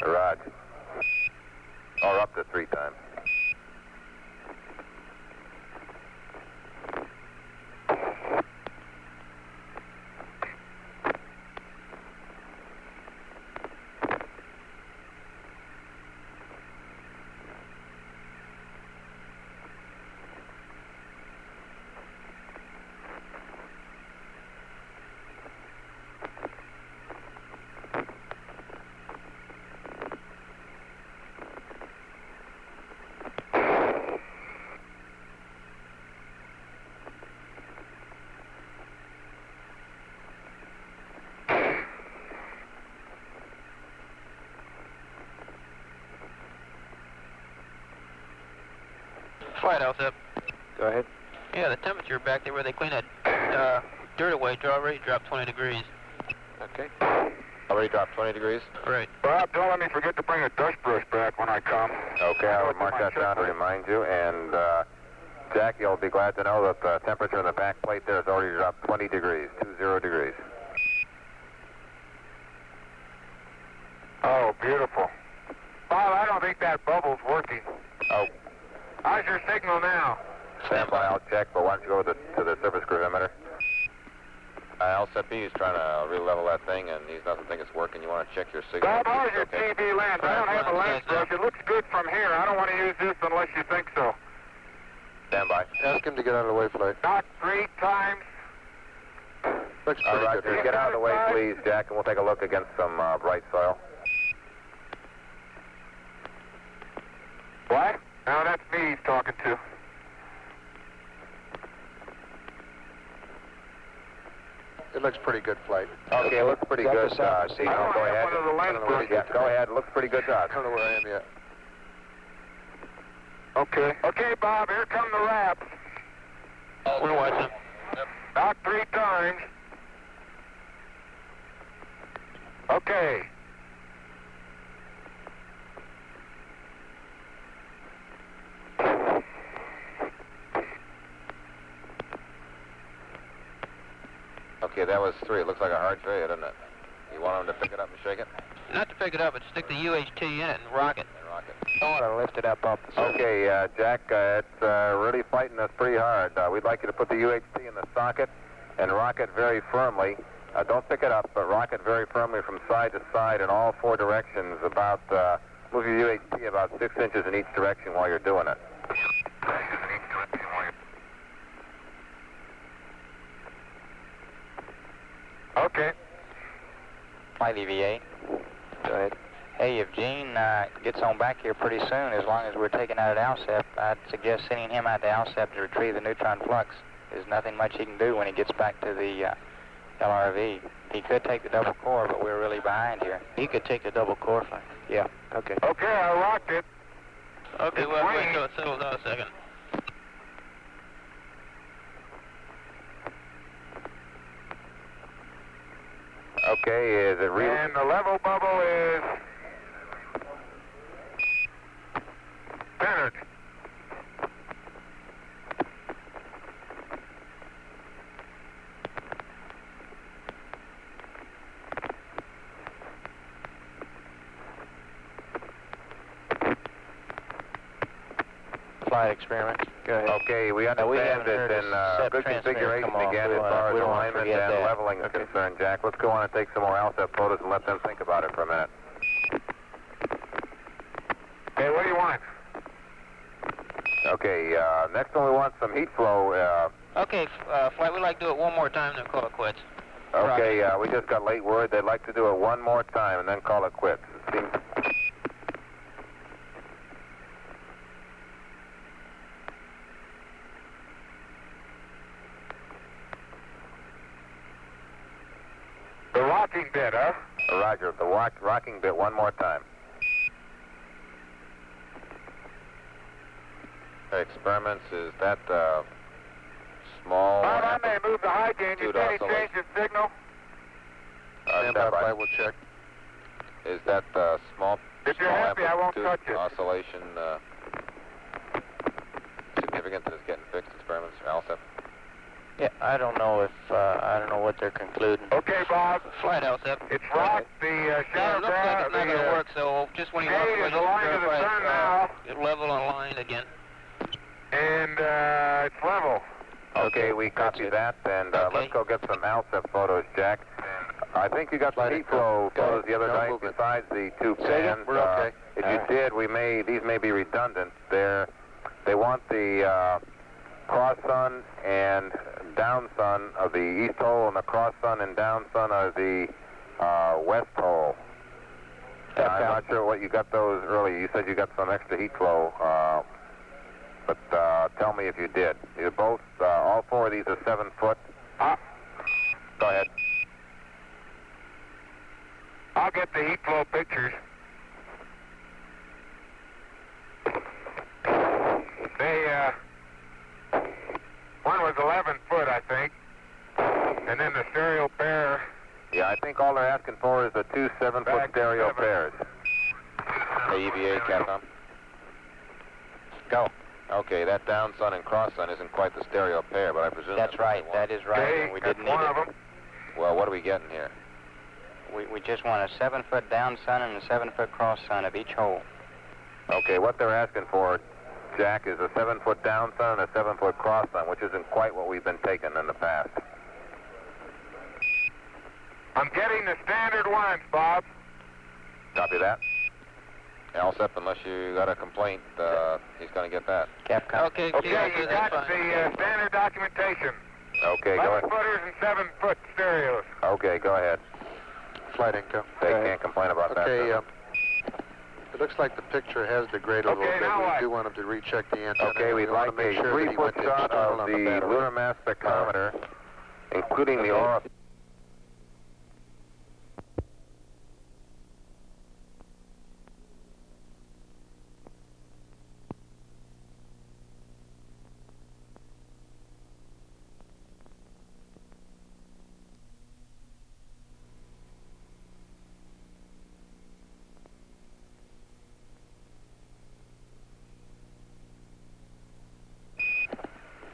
Roger. Or up to 3 times. Flight LSJ. Go ahead. Yeah, the temperature back there where they clean that dirt away already dropped 20 degrees. Okay. Already dropped 20 degrees? Right. Bob, don't let me forget to bring a dust brush back when I come. Okay, I'll mark that down to remind you. And Jack, you'll be glad to know that the temperature in the back plate there has already dropped 20 degrees, 20 degrees. Oh, beautiful. Bob, I don't think that bubble's working. Oh. How's your signal now? Stand by, I'll check, but why don't you go to the surface gravimeter? LSJ is trying to re-level that thing, and he doesn't think it's working. You want to check your signal? Bob, how's your Okay. TV lens? I don't have a lens brush. It looks good from here. I don't want to use this unless you think so. Stand by. Ask him to get out of the way, Flight. Knock 3 times. Looks pretty good. Get out of the way, please, Jack, and we'll take a look against some bright soil. What? No, that's me he's talking to. It looks pretty good, Flight. Okay, it looks pretty good. Go ahead. I don't have one of the lens brushes. Yeah, go ahead. It looks pretty good, Doc. I don't know where I am yet. Okay. Okay, Bob, here come the wraps. We're watching. Knock 3 times. Okay. Okay, that was 3. It looks like a hard tray, doesn't it? You want him to pick it up and shake it? Not to pick it up, but stick the UHT in it and rock it. And rock it. I want to lift it up off the surface. Okay, Jack, it's really fighting us pretty hard. We'd like you to put the UHT in the socket and rock it very firmly. Don't pick it up, but rock it very firmly from side to side in all 4 directions. About move your UHT about 6 inches in each direction while you're doing it. Okay. Flight EVA. Go ahead. Hey, if Gene gets on back here pretty soon, as long as we're taking out at ALSJ, I'd suggest sending him out to ALSJ to retrieve the neutron flux. There's nothing much he can do when he gets back to the LRV. He could take the double core, but we're really behind here. He could take the double core flight. Yeah, okay. Okay, I rocked it. Okay, It's well, wait waiting. till it settles down a second. Okay, is it real? And the level bubble is centered. Flight experiment. Go ahead. Okay, we Now, we understand haven't it's heard in a set good transmitter configuration come on. again We as don't far wanna- as we don't wanna alignment forget and that. leveling is concerned, Jack. Let's go on and take some more ALSJ photos and let them think about it for a minute. Okay, what do you want? Okay, next one we want some heat flow. Okay, flight, we'd like to do it one more time, then call it quits. Okay, we just got late word. They'd like to do it one more time and then call it quits. It seems... The rocking bit, huh? Roger, the rocking bit one more time. Experiments, is that small... Bob, I may move the high gain. You Amplitude say he oscillation. changed his signal? Stand by, Flight, we'll check. Is that small... If you're small happy, I won't amplitude touch it. oscillation significant that it's getting fixed, experiments, ALSF? Yeah, I don't know what they're concluding. Okay, Bob. Flight LSF. It's rock. The Yeah, shadow it looks like it's not going to work, so just when he walks Hey, away, is aligned to the verify sun it's, now. level and aligned again. And it's level. Okay, we copy that, and Okay. let's go get some ALSF photos, Jack. I think you got some heat flow photos the other night besides the two pans. We're okay. If you did, these may be redundant. They want the cross sun and down sun of the east hole and the cross sun and down sun of the west hole. And I'm not sure what you got those earlier. You said you got some extra heat flow, but tell me if you did. You both, all four of these are 7 foot. Go ahead. I'll get the heat flow pictures. They, one was 11 foot, I think. And then the stereo pair. Yeah, I think all they're asking for is the two 7 foot Back stereo 7. pairs. Hey, EVA, Capcom. Go. Okay, that down sun and cross sun isn't quite the stereo pair, but I presume That's right. That is right. Okay, And we that's didn't need one it. of them. Well, what are we getting here? We just want a 7 foot down sun and a 7 foot cross sun of each hole. Okay, what they're asking for, Jack, is a 7 foot down sun and a 7 foot cross sun, which isn't quite what we've been taking in the past. I'm getting the standard ones, Bob. Copy that. ALSF, unless you got a complaint, he's going to get that. Capcom. Okay, Okay, yeah, you that's got fine. the standard documentation. Okay, go 11 ahead. footers and 7 foot stereos. Okay, go ahead. Flight Inco. They can't complain about that. Okay, then. it looks like the picture has degraded a Okay, little bit. now what? We do want him to recheck the antenna. Okay, we'd want like to make a sure that 3 he foot went to shot external of on the battery. lunar mass spectrometer, including the aura.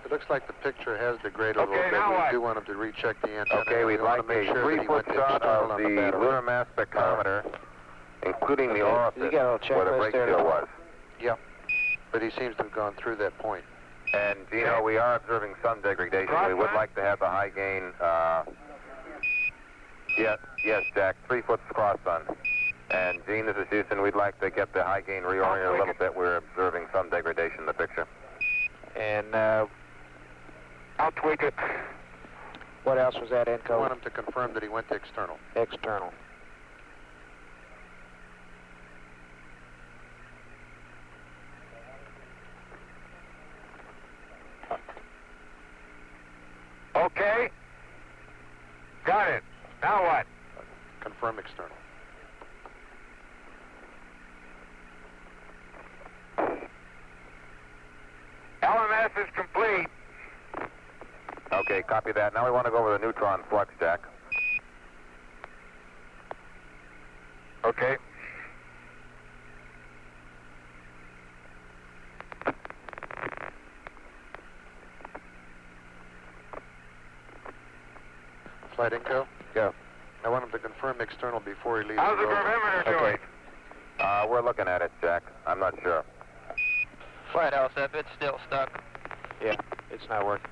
It looks like the picture has degraded a Okay, little bit. now We what? do want him to recheck the antenna. Okay, we'd We want like to make a sure that 3 he foot went to shot external of on the battery. lunar mass spectrometer, including the orifice You got a little where the checklist brake there. seal was. Yeah, but he seems to have gone through that point. And, Gino, we are observing some degradation. We would like to have the high gain, yes, Jack, 3 foot cross sun. And, Gene, this is Houston. We'd like to get the high gain reoriented a little bit. We're observing some degradation in the picture. And I'll tweak it. what else was that, We Inco? want him to confirm that he went to external. External. Okay. Got it. Now what? Confirm external. LMS is complete. Okay, copy that. Now we want to go over the neutron flux, Jack. Okay. Flight Inco? Go. I want him to confirm external before he leaves How's the the rover. gravimeter doing? We're looking at it, Jack. I'm not sure. Flight LSF, it's still stuck. Yeah, it's not working.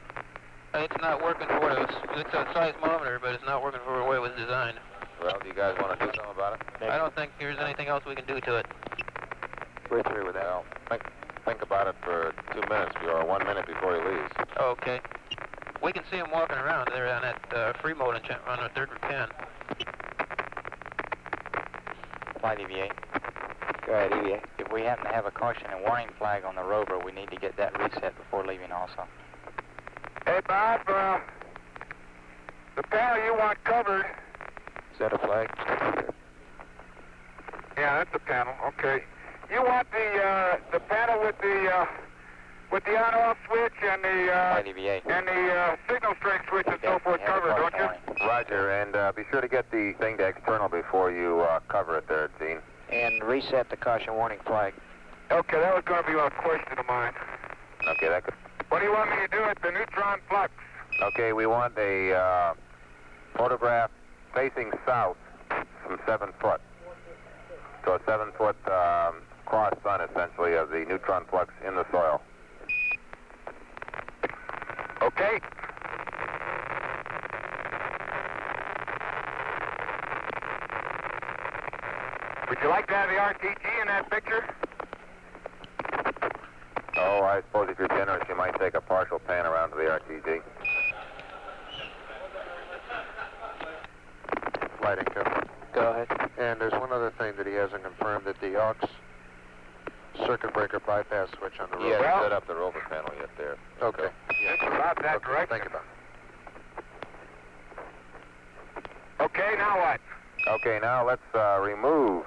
It's not working for what it was. It's a seismometer, but it's not working for the way it was designed. Well, do you guys want to do something about it? I don't think there's anything else we can do to it. We're through with that. Well, think about it for 2 minutes or 1 minute before he leaves. Okay. We can see him walking around there on that free mode on the third can. Flight EVA. Go ahead, EVA. If we happen to have a caution and warning flag on the rover, we need to get that reset before leaving also. Hey, Bob, the panel you want covered. Is that a flag? Yeah, that's the panel. Okay. You want the panel with the on-off switch and Flight the EVA. signal strength switch and so Yeah, forth we have a covered, don't caution you? warning. Roger, and be sure to get the thing to external before you cover it there, Gene. And reset the caution warning flag. Okay, that was going to be a question of mine. Okay, that could... What do you want me to do with the neutron flux? Okay, we want a photograph facing south from 7 foot. So a 7 foot cross sun, essentially, of the neutron flux in the soil. Okay. Would you like to have the RTG in that picture? Oh, I suppose if you're generous, you might take a partial pan around to the RTG. Lighting, Jeff. Go ahead. And there's one other thing that he hasn't confirmed, that the aux circuit breaker bypass switch on the He rover. hasn't set up the rover panel yet there. Okay. It's about that direction. Thank you, Bob. Okay, now what? Okay, now let's remove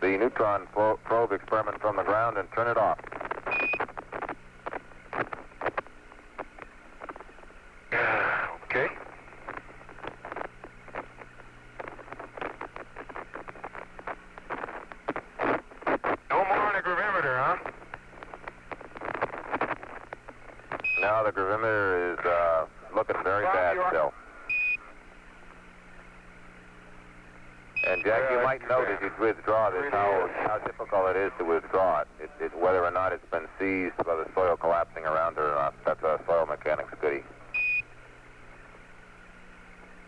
the neutron probe experiment from the ground and turn it off. Okay. No more on the gravimeter, huh? Now the gravimeter is looking very Bob, bad you are- still. And Jack, you Yeah, might too note bad. as you withdraw this Really how difficult it is to withdraw it. It's whether or not it's been seized by the soil collapsing around it or not. That's a soil mechanics goodie.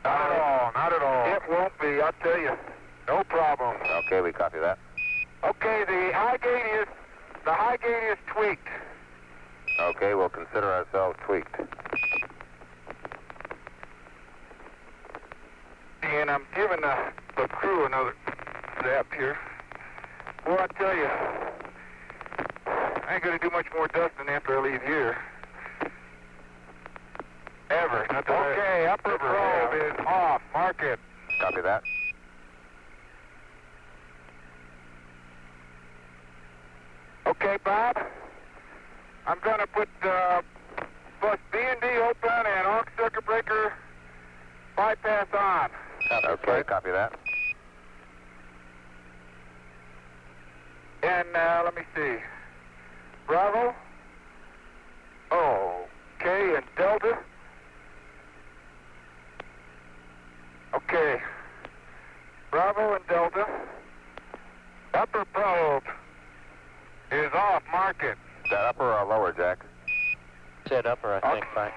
Not at all, not at all. It won't be, I'll tell you. No problem. Okay, we copy that. Okay, the high gate is tweaked. Okay, we'll consider ourselves tweaked. And I'm giving the crew another zap here. Well, I tell you, I ain't gonna do much more dusting after I leave here. Ever. Okay, upper probe is off. Mark it. Copy that. Okay, Bob. I'm gonna put bus B and D open and aux circuit breaker bypass on. Okay, copy that. And let me see. Bravo. Okay, and Delta. Okay. Bravo and Delta. Upper probe is off. Mark it. Is that upper or lower, Jack? Said upper, I think, Frank.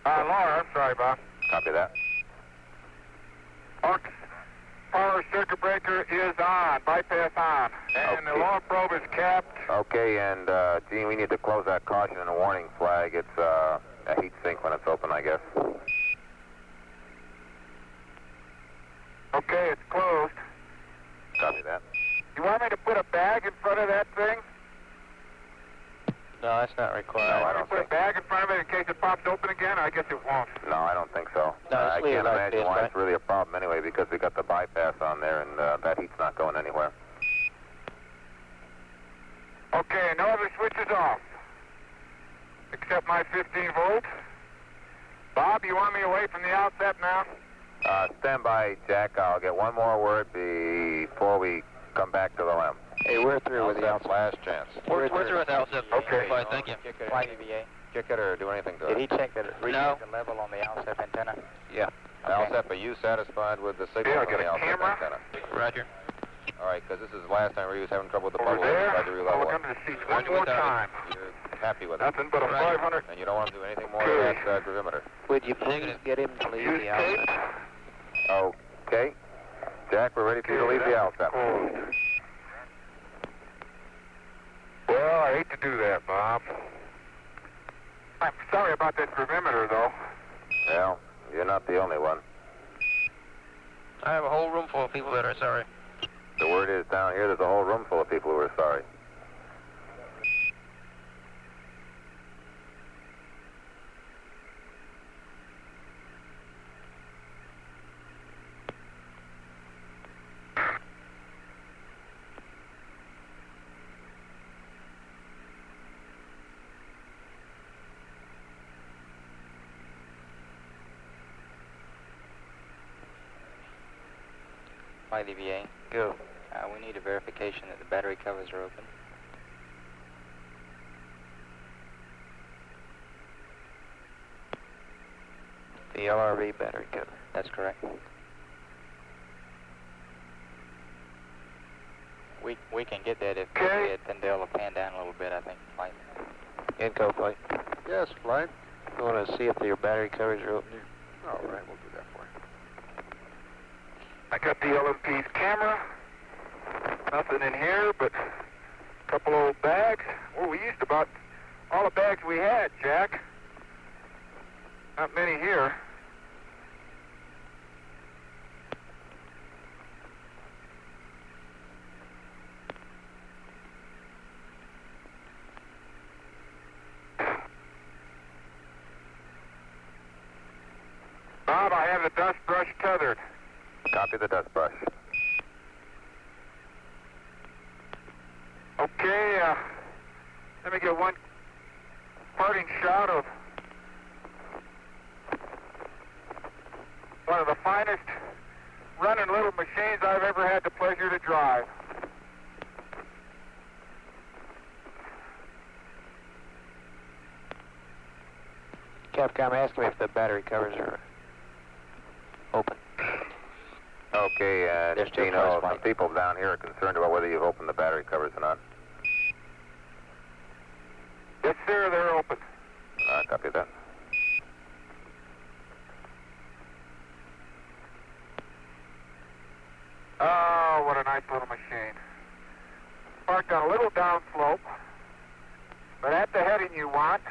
Lower. I'm sorry, Bob. Copy that. Aux power circuit breaker is on. Bypass on. And the Okay. lower probe is capped. Okay, and Gene, we need to close that caution and warning flag. It's a heat sink when it's open, I guess. Okay, it's closed. Copy that. You want me to put a bag in front of that thing? No, that's not required. No, I Want me to don't put a think. bag in front of it in case it pops open again? I guess it won't. No, I don't think so. No, just I leave can't it like imagine this, why right? it's really a problem anyway, because we got the bypass on there, and that heat's not going anywhere. Okay, no other switches off. Except my 15 volt. Bob, you want me away from the outset now? Stand by, Jack. I'll get one more word before we come back to the LEM. Hey, we're through with the That's LSF. last chance. We're through with LSF. Okay. Fine, thank you. Flight EVA. Kick it or do anything to Did it. he check the recheck the level on the LSF antenna? Yeah. Okay. ALSF, are you satisfied with the signal Yeah, from get the a ALSF camera. antenna? Roger. All right, because this is the last time we was having trouble with the Over bubble. there. We tried to I'll relevel look it. under the seats one Roger more with that. time. You're happy with it. Nothing but a Right. 500. And you don't want to do anything more Okay. to that gravimeter. Would you please Negative. get him to leave Use the tape. LSF? Okay. Jack, we're ready for you to leave the LSF. Closed. Well, I hate to do that, Bob. I'm sorry about that gravimeter, though. Well, you're not the only one. I have a whole room full of people that are sorry. The word is down here, there's a whole room full of people who are sorry. Flight EVA. Go. We need a verification that the battery covers are open. The LRV battery cover. That's correct. We can get that if we Okay. had Pendel to pan down a little bit, I think, Flight. Inco flight. Yes, Flight. You want to see if your battery covers are open? All right, we'll do that for you. I got the LMP's camera. Nothing in here but a couple old bags. Well, we used about all the bags we had, Jack. Not many here. Bob, I have the dust brush tethered. Copy the dust brush. Okay, let me get one parting shot of one of the finest running little machines I've ever had the pleasure to drive. Capcom, ask me if the battery covers are open. Okay, They're still Gino, closed, some Mike. people down here are concerned about whether you've opened the battery covers or not. Yes, sir, they're open. Copy that. Oh, what a nice little machine. Parked on a little downslope, but at the heading you want.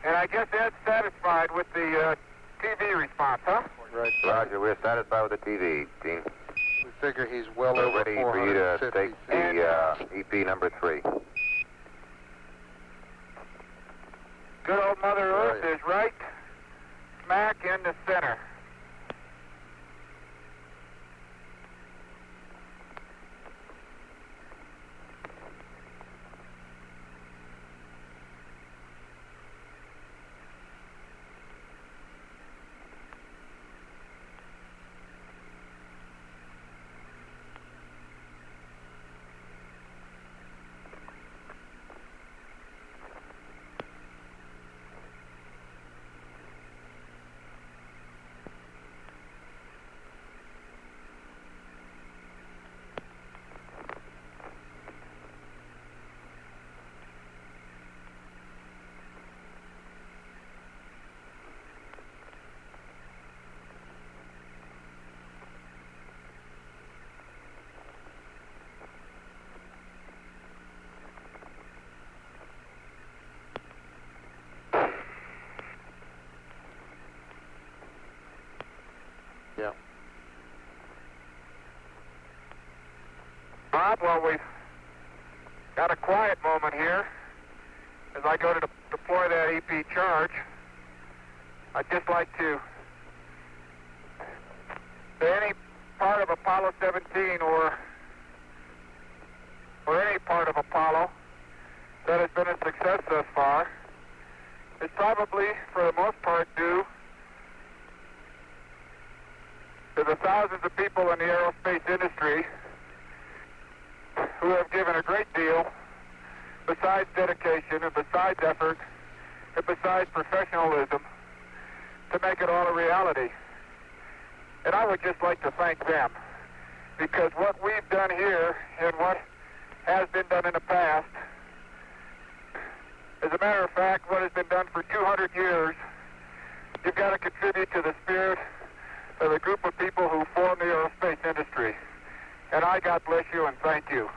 And I guess Ed's satisfied with the TV response, huh? Right. Roger, we're satisfied with the TV, Gene. We figure he's well We're over ready for you to 450 take the EP number 3. Good old Mother Earth Right. is right smack in the center. Yeah. Bob, well, we've got a quiet moment here as I go to deploy that EP charge. I'd just like to say any part of Apollo 17 or any part of Apollo that has been a success thus far is probably, for the most part, due to the thousands of people in the aerospace industry who have given a great deal besides dedication and besides effort and besides professionalism to make it all a reality. And I would just like to thank them, because what we've done here and what has been done in the past, as a matter of fact, what has been done for 200 years, you've got to contribute to the spirit of the group of people who form the aerospace industry. And I God bless you and thank you.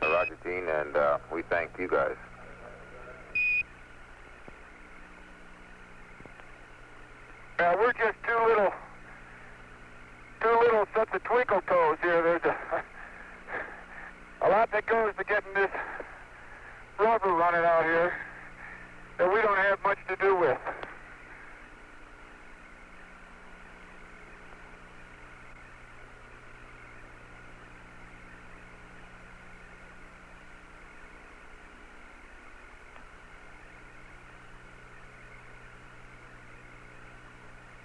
Roger, Gene, and we thank you guys. Now we're just two little sets of twinkle toes here. There's a lot that goes to getting this rubber running out here that we don't have much to do with.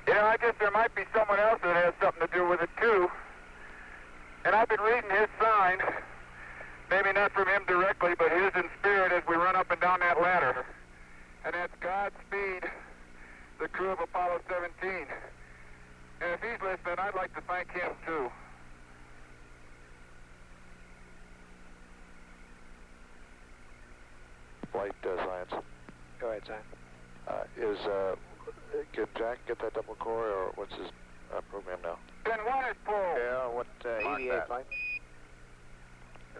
You know, I guess there might be someone else that has something to do with it, too. And I've been reading his sign Maybe not from him directly, but his in spirit as we run up and down that ladder. And that's Godspeed, the crew of Apollo 17. And if he's listening, I'd like to thank him too. Flight science. Go ahead, Sam. Can Jack get that double core, or what's his program now? Pin 1 is pulled. Yeah, what Mark EVA that. flight?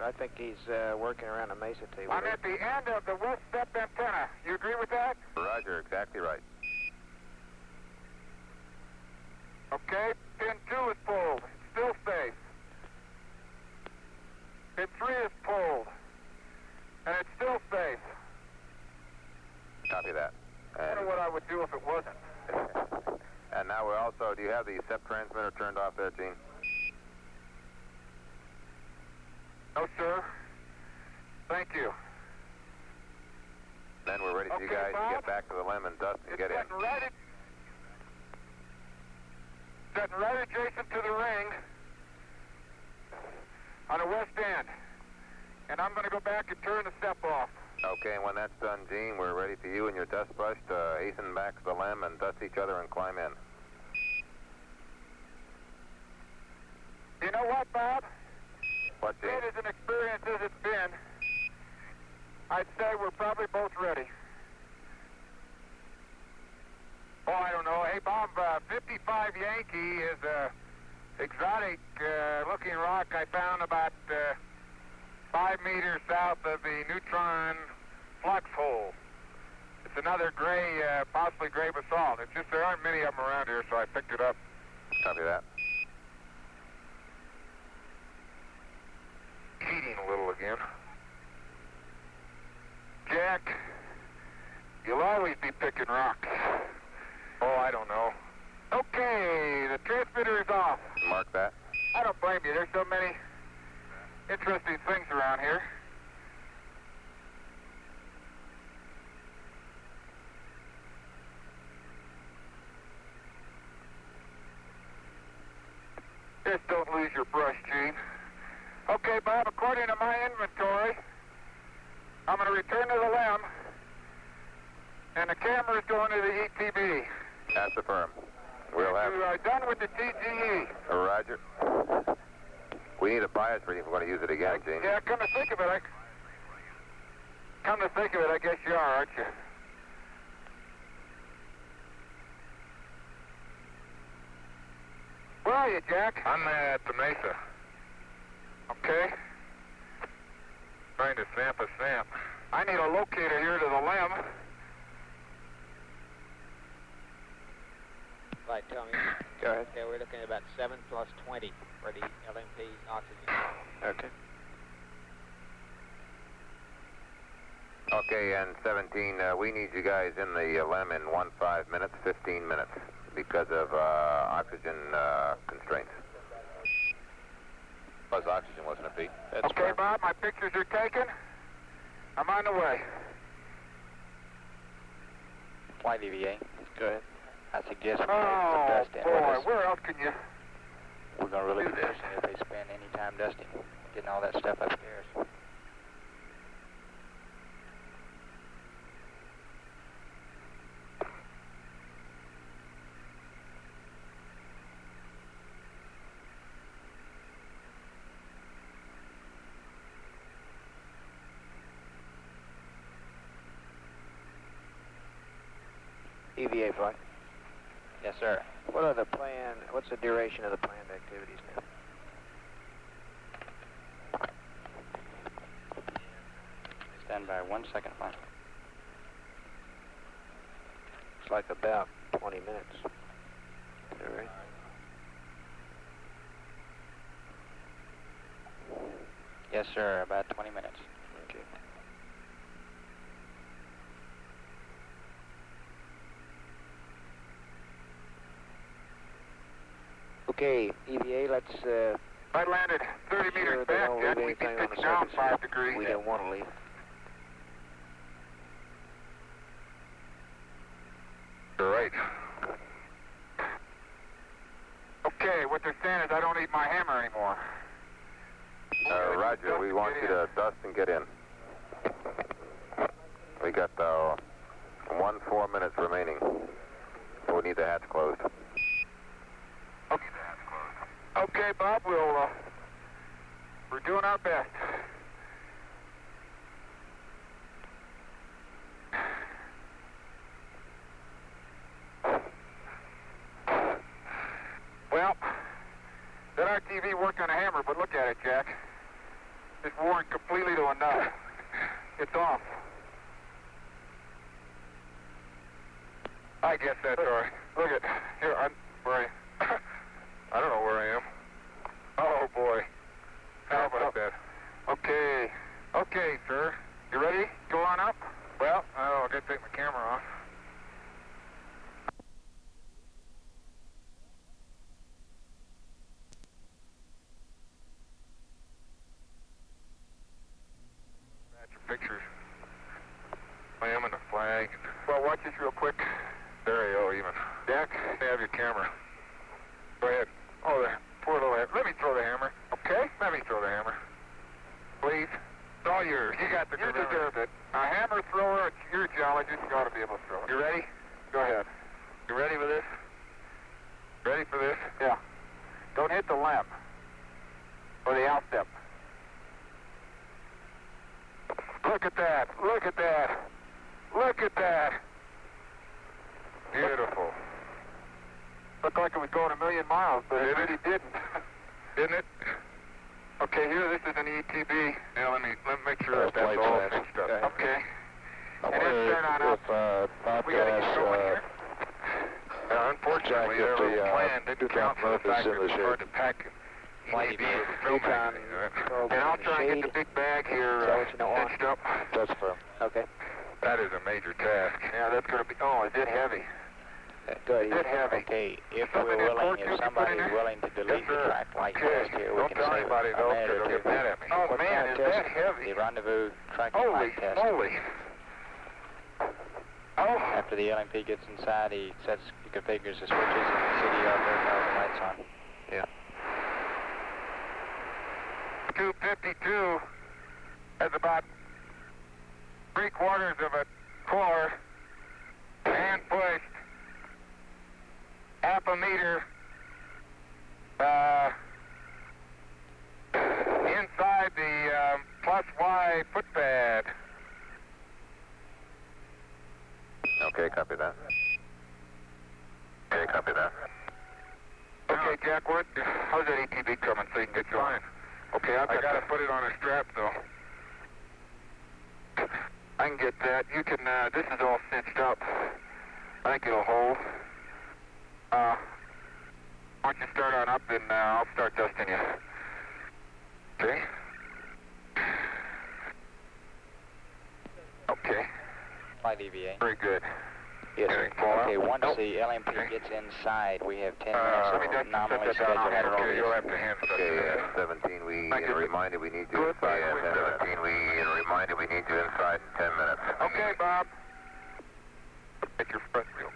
I think he's working around a mesa table. I'm at the end of the west step antenna. You agree with that? Roger, exactly right. Okay, pin 2 is pulled. Still safe. Pin 3 is pulled. And it's still safe. Copy that. I don't know what I would do if it wasn't. And now we're also, do you have the SEP transmitter turned off there, Gene? No, sir. Thank you. Then we're ready for you Okay, guys Bob. to get back to the limb and dust and It's get in. setting right adjacent to the ring on the west end. And I'm going to go back and turn the step off. Okay, and when that's done, Gene, we're ready for you and your dust brush to hasten back to the limb and dust each other and climb in. You know what, Bob? What, Gene? It is an experience as it's been. I'd say we're probably both ready. Oh, I don't know. Hey, Bob, 55 Yankee is a exotic looking rock I found about 5 meters south of the neutron flux hole. It's another gray, possibly gray basalt. It's just there aren't many of them around here, so I picked it up. Copy that. Cheating a little again. Jack, you'll always be picking rocks. Oh, I don't know. Okay, the transmitter is off. Mark that. I don't blame you. There's so many interesting things around here. Just don't lose your brush, Gene. Okay, Bob, according to my inventory, I'm going to return to the limb, and the camera's going to the ETB. That's the firm. We'll have... You are done with the TGE. Roger. We need a bias reading if we're going to use it again, Gene. Yeah, come to think of it, I guess you are, aren't you? Where are you, Jack? I'm at the Mesa. Okay. Trying to samp a samp. I need a locator here to the limb. Right, Tommy. Go ahead. Okay, we're looking at about 7 plus 20 for the LMP oxygen. Okay. Okay, and 17, we need you guys in the limb in 15 minutes, 15 minutes, because of oxygen constraints. Plus oxygen, wasn't it, Pete? That's Okay, firm. Bob, my pictures are taken. I'm on the way. Flight EVA. Go ahead. I suggest we take some Oh, dust in with boy, us. where else can you... We're going to really do this? appreciate if they spend any time dusting, getting all that stuff upstairs. EVA flight. Yes, sir. What's the duration of the planned activities now? Stand by 1 second, flight. It's like about 20 minutes. Is that right? Yes, sir, about 20 minutes. Okay. Okay, EVA, let's I landed 30 sure meters they back, don't Jack. leave We can anything on pitch the down surface 5 here. degrees. We don't want to leave. Great. Okay, what they're saying is I don't need my hammer anymore. Roger, we want you to dust and get in. We got 4 minutes remaining. So we need the hatch closed. Okay, Bob, we're doing our best. Well, that RTV worked on a hammer, but look at it, Jack. It's worn completely to a nut. It's off. I guess that's all right. Look at here. Where I don't know where I am. Oh boy. How about that? Okay. Okay, sir. You ready? Go on up. Well, I gotta take my camera off. Pictures. I am in the flag. Well, watch this real quick. There you go, even. Jack, have your camera. Go ahead. Oh, there. Poor little hammer. Let me throw the hammer. Okay? Let me throw the hammer. Please. It's all yours. You got the You deserve it. A hammer thrower, you're a geologist. You ought to be able to throw it. You ready? Go ahead. You ready for this? Ready for this? Yeah. Don't hit the limb. Or the outstep. Look at that. Look at that. Look at that. Beautiful. Looked like it was going 1,000,000 miles, but it really didn't. Didn't it? Okay, here, this is an ETB. Yeah, let me make sure that's all finished up. Okay. And then turn on up. We got to get going here. Unfortunately, their little plan didn't count for the fact that it was hard to pack ETB with a film magazine. And I'll try and get the big bag here stitched up. That's firm. Okay. That is a major task. Yeah, that's going to be, is it heavy? Good. Is it heavy? Okay, if we're willing, if somebody's willing to delete the track light test here, we Don't can tell save anybody, a though, minute they'll or get two. mad at me. Oh, man, is that heavy? The rendezvous track Holy light test. moly. Oh. After the LMP gets inside, he configures the switches and the CDL turns all the lights on. Yeah. 252 has about 3/4 of a core, hand pushed, half a meter inside the plus Y footpad. Okay, copy that. Okay, copy that. Okay, Jack, how's that ETB coming so you can get going? Okay, I got to put it on a strap, though. I can get that. You can, this is all cinched up. I think it'll hold. Why don't you start on up, and I'll start dusting you. Okay? Okay. Flight EVA. Very good. Yes, sir. Okay, once Nope. the LMP Okay. gets inside, we have 10 let me minutes just of nominally set that down scheduled on here. Okay, you'll activities. have to hand stuff Okay, to that. 17, we Thank you. reminded we need to Good, inside bye. 10 minutes. 17, we reminded we need to inside 10 minutes. Okay, Bob. Take your front wheel.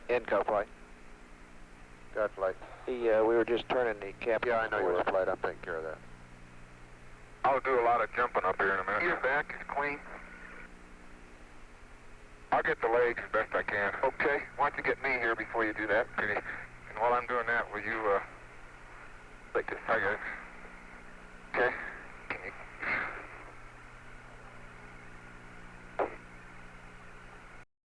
In-cup light. Got light. We were just turning the cap. Yeah, I know you're flight. I'm taking care of that. I'll do a lot of jumping up here in a minute. Your back is clean. I'll get the legs as best I can. Okay. Why don't you get me here before you do that? Okay. And while I'm doing that, will you, take this? I got it. Okay.